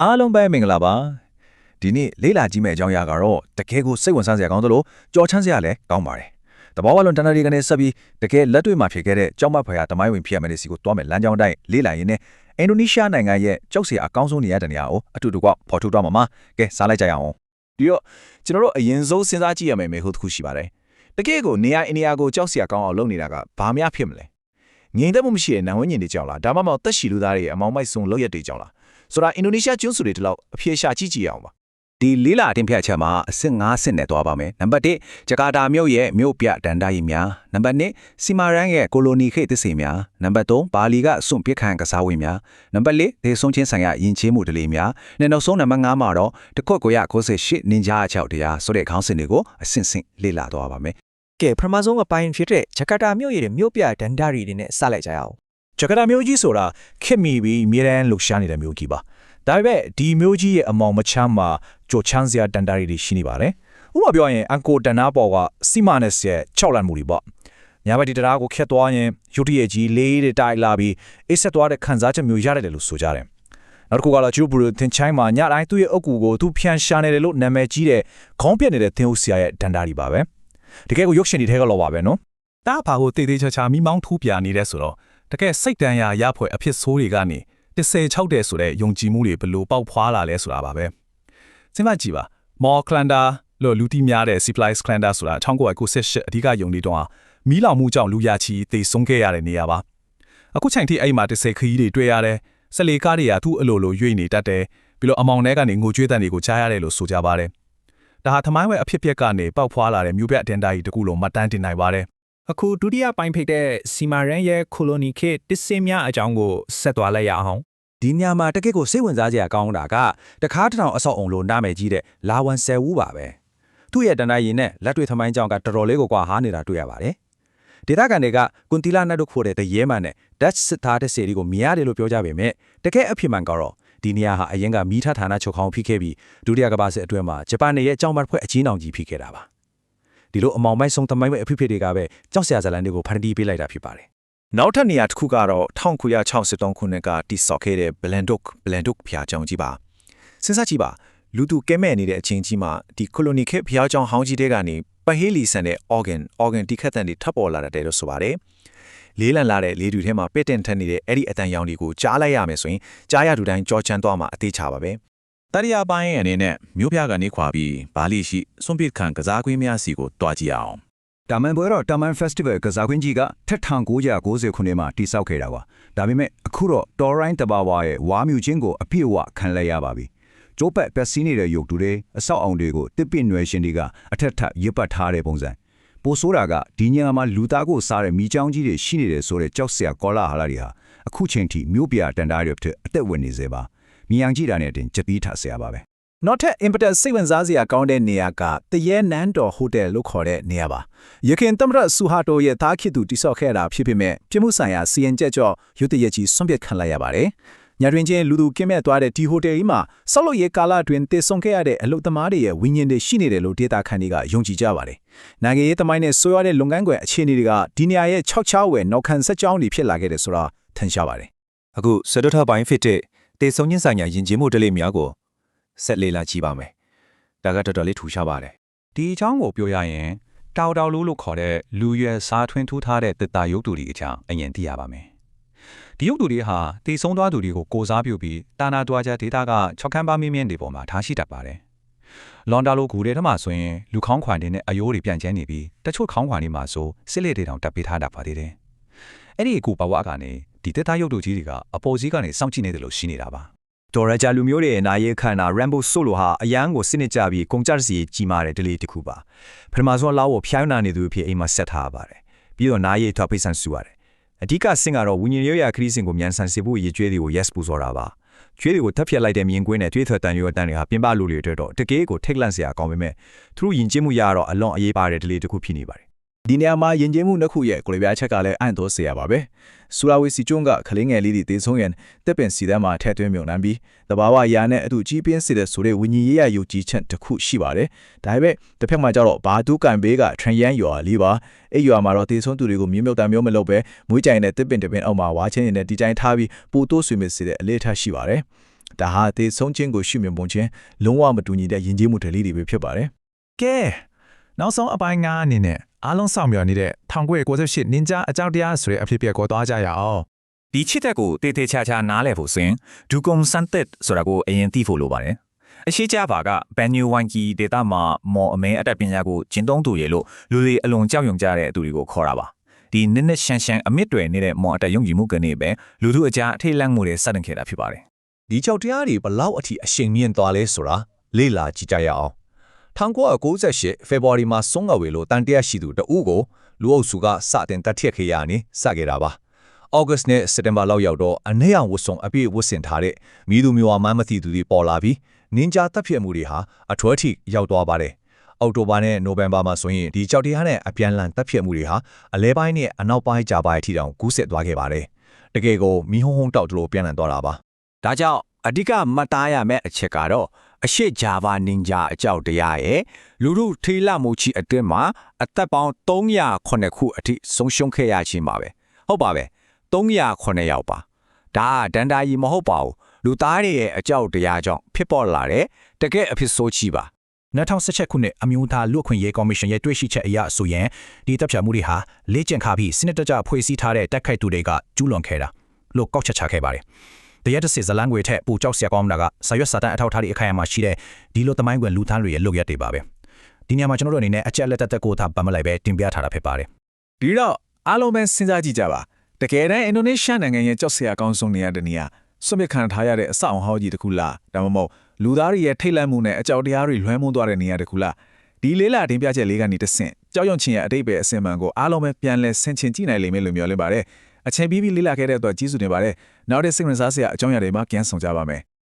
အားလုံးပဲမင်္ဂလာပါဒီနေ့လေးလာကြည့်မဲ့အကြောင်းအရာကတော့တကယ်ကိုစိတ်ဝင်စားစရာကောင်းသလိုကြော်ချမ်းစရာလည်းကောင်းပါတယ်တဘောဝလုံးတန်တရီကနေဆက်ပြီးတကယ်လက်တွေ့မှာဖြစ်ခဲ့တဲ့ကြောက်မဖွယ်ရာတမိုင်းဝင်ဖြစ်ရမယ့်စီကိုတွားမဲ့လမ်းကြောင်းတိုင်းလေးလာရင်းနဲ့အင်ဒိုနီးရှားနိုင်ငံရဲ့ကြောက်စရာအကောင်းဆုံးနေရာတနေရာကိုအတူတူကဖော်ထုတ်တော့မှာကဲစားလိုက်ကြရအောင်ဒီတော့ကျွန်တော်တို့အရင်ဆုံးစဉ်းစားကြည့်ရမယ်မေဟုတ်တစ်ခုရှိပါတယ်တကယ်ကိုနေရာအိန္ဒိယကိုကြောက်စရာကောင်းအောင်လုပ်နေတာကဘာများဖြစ်မလဲငြိမ်သက်မှုမရှိတဲ့နံဝန်းကျင်တွေကြောက်လားဒါမှမဟုတ်တက်ရှိလူသားတွေအမောင်မိုက်ဆုံးလောက်ရက်တွေကြောက်လားဆိုတာအင်ဒိုနီးရှားကျွန်းစုတွေတလောက်အပြေရှာကြည့်ကြည့်အောင်ပါဒီလေးလာအတင်ဖြတ်ချက်မှာအဆင့်5ဆင့်နဲ့တွားပါမယ်နံပါတ်1ဂျကာတာမြို့ရဲ့မြို့ပြတန်တာရီများနံပါတ်2စီမာရန်ရဲ့ကိုလိုနီခေတ်သစ်စေများနံပါတ်3ဘာလီကအစွန့်ပစ်ခံကစားဝင်းများနံပါတ်4ဒေဆုံးချင်းဆိုင်ရာယဉ်ကျေးမှုဒလေးများနဲ့နောက်ဆုံးနံပါတ်5မှာတော့တခွက်ကိုရ98နင်ဂျာ6တရားဆိုတဲ့ခေါင်းစဉ်တွေကိုအဆင့်ဆင့်လေ့လာသွားပါမယ်ကဲပထမဆုံးအပိုင်းဖြစ်တဲ့ဂျကာတာမြို့ရဲ့မြို့ပြတန်တာရီတွေနဲ့စလိုက်ကြရအောင်ဂျကာတာမြို့ကြီးဆိုတာခက်မိပြီးအမြဲတမ်းလှုပ်ရှားနေတဲ့မြို့ကြီးပါဒါပေမဲ့ဒီမျိုးကြီးရဲ့အမောင်မချမ်းမှာကြော်ချမ်းစရာတန်တာရီတွေရှိနေပါတယ်။ဥပမာပြောရင်အန်ကိုတန်နာပေါ်ကစီမာနက်ရဲ့6လန်မှုတွေပေါ့။ညာဘက်ဒီတရားကိုခက်သွားရင်ရုတ်တရက်ကြီးလေးတွေတိုက်လာပြီးအစ်ဆက်သွားတဲ့ခံစားချက်မျိုးရတယ်လို့ဆိုကြတယ်။နောက်တစ်ခုကတော့ကျူဘူသင်ချိုင်းမှာညတိုင်းသူ့ရဲ့အုပ်ကူကိုသူဖြန်ရှာနေတယ်လို့နာမည်ကြီးတဲ့ခေါင်းပြက်နေတဲ့သင်ဦးဆရာရဲ့တန်တာရီပါပဲ။တကယ်ကိုရုပ်ရှင်တွေထဲကလောပါပဲနော်။တားဘာကိုတေးသေးချာချာမိမောင်းထူးပြနေတဲ့ဆိုတော့တကယ်စိတ်တန်ရာရဖွယ်အဖြစ်ဆိုးတွေကနေ16တဲ့ဆိုတဲ့ယုံကြည်မှုတွေဘလို့ပေါက်ဖွာလာလဲဆိုတာပါပဲစဉ်းစားကြည့်ပါမော်ကလန်ဒါလို့လူတီများတဲ့ Civilized Clander ဆိုတာ1998အဓိကယုံနေတော့မီးလောင်မှုကြောင့်လူရချီသေဆုံးခဲ့ရတဲ့နေရာပါအခုချိန်ထိအဲ့မှာ10ခရီးတွေတွေ့ရတယ်14ကားတွေကသူ့အလိုလိုရွေ့နေတတ်တယ်ပြီးတော့အမောင်ထဲကနေငိုကြွေးတန်တွေကိုကြားရတယ်လို့ဆိုကြပါတယ်ဒါဟာသမိုင်းဝဲအဖြစ်ကနေပေါက်ဖွာလာတဲ့မြို့ပြအတန်တာကြီးတကူလုံးမှတ်တမ်းတင်နိုင်ပါတယ်အခုဒုတိယပိုင်းဖိတ်တဲ့စီမာရန်ရဲ့ကိုလိုနီခေတ်တစ်စင်းများအကြောင်းကိုဆက်သွားလိုက်ရအောင်ဒီညမှာတကယ့်ကိုစိတ်ဝင်စားစရာကောင်းတာကတခါတထောင်အဆောက်အုံလိုနားမယ်ကြီးတဲ့လာဝန်ဆယ်ဝူးပါပဲသူ့ရဲ့တန်တိုင်းရင်နဲ့လက်တွေ့သမိုင်းကြောင်းကတော်တော်လေးကိုကွာဟာနေတာတွေ့ရပါတယ်ဒေသခံတွေကကွန်တီလာနတ်တို့ခိုးတဲ့ရဲမှန်နဲ့ Dutch စစ်သားတဲ့စီတွေကိုမြင်ရတယ်လို့ပြောကြပေမဲ့တကယ်အဖြစ်မှန်ကတော့ဒီနေရာဟာအရင်ကမီးထဌာနချုပ်ခေါင်းဖိခဲ့ပြီးဒုတိယကမ္ဘာစစ်အတွင်းမှာဂျပန်ရဲ့အကြောင်းမဖွဲ့အကြီးနောင်ကြီးဖိခဲ့တာပါဒီလိုအမောင်မိုက်ဆုံးသမိုင်းမဲ့အဖြစ်တွေကပဲကြောက်စရာဇာတ်လမ်းတွေကိုဖန်တီးပေးလိုက်တာဖြစ်ပါတယ်နောက်ထပ်နေရာတစ်ခုကတော့1963ခုနှစ်ကတိစောက်ခဲ့တဲ့ Blandok ဖျားကြောင်ကြီးပါစဉ်းစားကြည့်ပါလူသူကဲမဲ့နေတဲ့အချိန်ကြီးမှာဒီကိုလိုနီခေတ်ဖျားကြောင်ဟောင်းကြီးတွေကနေပဟေးလီဆန်တဲ့ organ တိခတ်တန်တွေထပ်ပေါ်လာတဲ့လို့ဆိုပါတယ်လေးလံလာတဲ့လေတူထဲမှာပစ်တင်ထက်နေတဲ့အဲ့ဒီအတန်ရောင်တွေကိုကြားလိုက်ရမယ်ဆိုရင်ကြားရသူတိုင်းကြောချမ်းသွားမှာအသေးချပါပဲတတိယပိုင်းအနေနဲ့မြို့ပြကနေခွာပြီးဘာလီရှိစွန့်ပစ်ခံကစားကွင်းများစီကိုတွားကြည့်အောင်တာမန်ပွဲတော့တာမန် Festival ကစားကွင်းကြီးကထက်1990ခုနှစ်မှာတိစောက်ခဲ့တာပါဒါပေမဲ့အခုတော့တော်ရိုင်းတဘာဝရဲ့ဝါမြူချင်းကိုအပြည့်အဝခံလိုက်ရပါပြီကျိုးပတ်ပက်စီးနေတဲ့ရုပ်တုတွေအဆောက်အုံတွေကိုတစ်ပစ်နွယ်ရှင်တွေကအထက်ထပ်ရစ်ပတ်ထားတဲ့ပုံစံပိုဆိုးတာကဒီညမှာလူသားကိုစားတဲ့မိချောင်းကြီးတွေရှိနေတယ်ဆိုတဲ့ကြောက်စရာကောလာဟာလာတွေဟာအခုချိန်ထိမြို့ပြတန်တားတွေအသက်ဝင်နေစေပါမြင်ကြည့်တာနဲ့တင်ချက်ပြီးထားစရာပါပဲနောက်ထပ် impetus စိတ်ဝင်စားစရာကောင်းတဲ့နေရာကတရဲနန်းတော်ဟိုတယ်လို့ခေါ်တဲ့နေရာပါရခင်သမရဆူဟာတိုရဲ့သားခေသူတိစောက်ခဲ့တာဖြစ်ပေမဲ့ပြမှုဆိုင်ရာစီရင်ချက်ကြောင့်ရုတ်တရက်ကြီးဆွန့်ပစ်ခံလိုက်ရပါတယ်ညတွင်ချင်းလူသူကင်းမဲ့သွားတဲ့ဒီဟိုတယ်ကြီးမှာဆောက်လုပ်ရေးကာလအတွင်းတည်ဆုံခဲ့ရတဲ့အလုပ်သမားတွေရဲ့ဝိညာဉ်တွေရှိနေတယ်လို့ဒေတာခန်တွေကယုံကြည်ကြပါတယ်နိုင်ငံရေးသမိုင်းနဲ့ဆိုးရွားတဲ့လုပ်ငန်းခွင်အခြေအနေတွေကဒီနေရာရဲ့6ချောင်းဝယ်နောက်ခံဆက်ကြောင်းတွေဖြစ်လာခဲ့တယ်ဆိုတာထင်ရှားပါတယ်အခုစတုထပိုင်းဖြစ်တဲ့တည်ဆုံချင်းဆိုင်ရာယဉ်ကျေးမှုတလေးများကိုဆက်လေ့လာကြည့်ပါမယ်ဒါကတော်တော်လေးထူရှားပါတယ်ဒီအကြောင်းကိုပြောရရင်တောက်လို့ခေါ်တဲ့လူရွယ်စားထွင်းထူးထားတဲ့တစ်တာရုပ်တုတွေအကြောင်းအရင်သိရပါမယ်ဒီရုပ်တုတွေဟာတည်ဆုံသွားသူတွေကိုကိုစားပြုပြီးတာနာတွားကြဒေတာက6ခန်းပါမင်းမြင့်တွေပေါ်မှာထားရှိတတ်ပါတယ်လွန်တာလိုဂူတွေထဲမှာဆိုရင်လူခေါင်းခွာတွေနဲ့အယိုးတွေပြန်ကျန်းနေပြီးတချို့ခေါင်းခွာတွေမှာဆိုစစ်လက်တွေတောင်တက်ပေးထားတာပါသေးတယ်အဲ့ဒီအကူဘဝကနေဒီတစ်တာရုပ်တုကြီးတွေကအပေါ်စီးကနေစောင့်ကြည့်နေတယ်လို့ရှိနေတာပါတော်ရကြလူမျိုးတွေနာရေးခန္ဓာ Rambo Solo ဟာအရန်ကိုစစ်နစ်ကြပြီးကုန်ကြစီကြီးမားတဲ့ဒလေးတစ်ခုပါပထမဆုံးလောက်ကိုဖျောင်းနာနေသူဖြစ်အိမ်မှာဆက်ထားပါတယ်ပြီးတော့နာရေးထွက်ပိတ်ဆန်ဆူရတယ်အဓိကဆင့်ကတော့ဝိညာဉ်ရေးရာခရီးစဉ်ကိုမြန်ဆန်စေဖို့ရည်ကြွေးတွေကို yes ပူစောတာပါကျွေးတွေကိုထပ်ဖြတ်လိုက်တဲ့မြင်ကွင်းနဲ့တွေးထွက်တန်ရွယ်တန်တွေဟာပြင်ပလူတွေအတွက်တော့တကယ်ကိုထိတ်လန့်စရာကောင်းပေမဲ့သူတို့ယဉ်ကျေးမှုရတော့အလွန်အရေးပါတဲ့ဒလေးတစ်ခုဖြစ်နေပါတယ်ဒီနေရာမှာယဉ်ကျေးမှုနှစ်ခုရဲ့ကိုယ်ပြားချက်ကလည်းအံ့သောစရာပါပဲဆူလာဝီစီကျွန်းကခလင်းငယ်လေးတွေတေဆုံးရင်တက်ပင်စီတန်းမှာထည့်သွင်းမြုံနှံပြီးတဘာဝရာနဲ့အတူကြီးပြင်းစေတဲ့ဆိုတဲ့ဝိညာဉ်ရေးရယုံကြည်ချက်တစ်ခုရှိပါတယ်ဒါပေမဲ့တစ်ဖက်မှာကျတော့ဘာတူးကန်ဘေးကထရန်ရန်ရွာလေးပါအဲ့ရွာမှာတော့တေဆုံးသူတွေကိုမြေမြုပ်တံမျိုးမလုပ်ပဲမွေးကြိုင်တဲ့တက်ပင်တပင်အောက်မှာဝါချင်းနေတဲ့ဒီတိုင်းထားပြီးပိုတိုးဆွေးမစေတဲ့အလေးထားရှိပါတယ် ဒါဟာတေဆုံးချင်းကိုရှုမြင်ပုံချင်းလုံးဝမတူညီတဲ့ယဉ်ကျေးမှုတွေလေးတွေပဲဖြစ်ပါတယ် ကဲနောက်ဆုံးအပိုင်း9အနေနဲ့အားလုံးစောင့်မျှော်နေတဲ့1998နင်ဂျာအကြောက်တရားဆိုတဲ့အဖြစ်အပျက်ကိုသွားကြရအောင် ဒီချစ်တဲ့ကိုတေတေချာချာနားလည်ဖို့ဆိုရင်ဒူကုံစန်တက်ဆိုတာကိုအရင်သိဖို့လိုပါတယ်အရှိကြပါကဘန်နျူဝမ်ကီဒေတာမှာမော်အမဲအတက်ပညာကိုကျင့်သုံးသူရေလို့လူတွေအလွန်ကြောက်ရွံ့ကြတဲ့သူတွေကိုခေါ်တာပါဒီနစ်နစ်ရှန်ရှန်အမြင့်တွေနေတဲ့မော်အတက်ယုံကြည်မှုကနေပဲလူထုအကြားအထိတ်လန့်မှုတွေစတင်ခဲ့တာဖြစ်ပါတယ် ဒီကြောက်တရားတွေဘလောက်အထိအရှိန်မြင့်သွားလဲဆိုတာလေ့လာကြည့်ကြရအောင်1998ဖေဖော်ဝါရီမှာဆုံးငဝေလို့တန်တရားရှိသူတဦးကိုလူအုပ်စုကစတင်တတ်ထက်ခဲ့ရနေစခဲ့တာပါဩဂတ်နဲ့စက်တင်ဘာလောက်ရောက်တော့အနေအောင်ဝတ်ဆောင်အပြည့်ဝတ်ဆင်ထားတဲ့မိသူမျိုးအမှန်းမသိသူတွေပေါ်လာပြီးနင်ဂျာတပ်ဖြတ်မှုတွေဟာအထွတ်အထိရောက်သွားပါတယ်အောက်တိုဘာနဲ့နိုဝင်ဘာမှာဆိုရင်ဒီကြောက်တရားနဲ့အပြန်လန်တပ်ဖြတ်မှုတွေဟာအလဲပိုင်းနဲ့အနောက်ပိုင်းကြာပိုင်းအထိတောင်ကူးဆက်သွားခဲ့ပါတယ်တကယ်ကိုမီးဟုံးဟုံးတောက်တလို့ပြန်လန်သွားတာပါ ဒါကြောင့်အဓိကမှတ်သားရမယ့်အချက်ကတော့အရှိဂျာဗာနင်ဂျာအကြောက်တရားရဲ့လူထုထေးလမှုချီအတွင်းမှာအသက်ပေါင်း309ခုအထိဆုံးရှုံးခဲ့ရခြင်းပါပဲဟုတ်ပါပဲ309ယောက်ပါဒါကဒန်တာကြီးမဟုတ်ပါဘူးလူသားတွေရဲ့အကြောက်တရားကြောင့်ဖြစ်ပေါ်လာတဲ့တကယ်အဖြစ်ဆိုးကြီးပါ 2016ခုနှစ်အမျိုးသားလူ့အခွင့်အရေးကော်မရှင်ရဲ့တွေ့ရှိချက်အရဆိုရင်ဒီတပ်ဖြတ်မှုတွေဟာလေ့ကျင့်ခါပြီးစနစ်တကျဖွဲ့စည်းထားတဲ့တိုက်ခိုက်သူတွေကကျူးလွန်ခဲ့တာလို့ကောက်ချက်ချခဲ့ပါတယ်။တရားတစ်စစ်ဇလန်ငွေထက်ပူကြောက်စရာကောင်းတာကဆာရွက်စာတန်အထောက်ထားတွေအခိုင်အမာရှိတဲ့ဒီလိုတမိုင်းကွယ်လူသားတွေရဲ့လုပ်ရက်တွေပါပဲ။ဒီနေရာမှာကျွန်တော်တို့အနေနဲ့အချက်လက်တက်ကိုသာပတ်မလိုက်ပဲတင်ပြထားတာဖြစ်ပါတယ် ဒီတော့အားလုံးပဲစဉ်းစားကြည့်ကြပါတကယ်တမ်းအင်ဒိုနီးရှားနိုင်ငံရဲ့ကြောက်စရာအကောင်းဆုံးနေရာတနေရာဆွတ်မြခံထားရတဲ့အဆောက်အအုံဟောင်းကြီးတစ်ခုလားဒါမှမဟုတ်လူသားတွေရဲ့ထိတ်လန့်မှုနဲ့အကြောက်တရားတွေလွှမ်းမိုးသွားတဲ့နေရာတစ်ခုလားဒီလေးလာတင်ပြချက်လေးကနေတဆင့်ကြောက်ရွံ့ခြင်းရဲ့အတိတ်ပဲအစင်မှန်ကိုအားလုံးပဲပြန်လဲဆင်ခြင်ကြည့်နိုင်လိမ့်မယ်လို့မျှော်လင့်ပါတယ်အချိန်ပြီးလေးလာခဲ့တဲ့အတွက်ကျေးဇူးတင်ပါတယ်နောက်တဲ့စိတ်ဝင်စားစရာအကြောင်းအရာတွေမှာပြန်ဆောင်ကြပါမယ်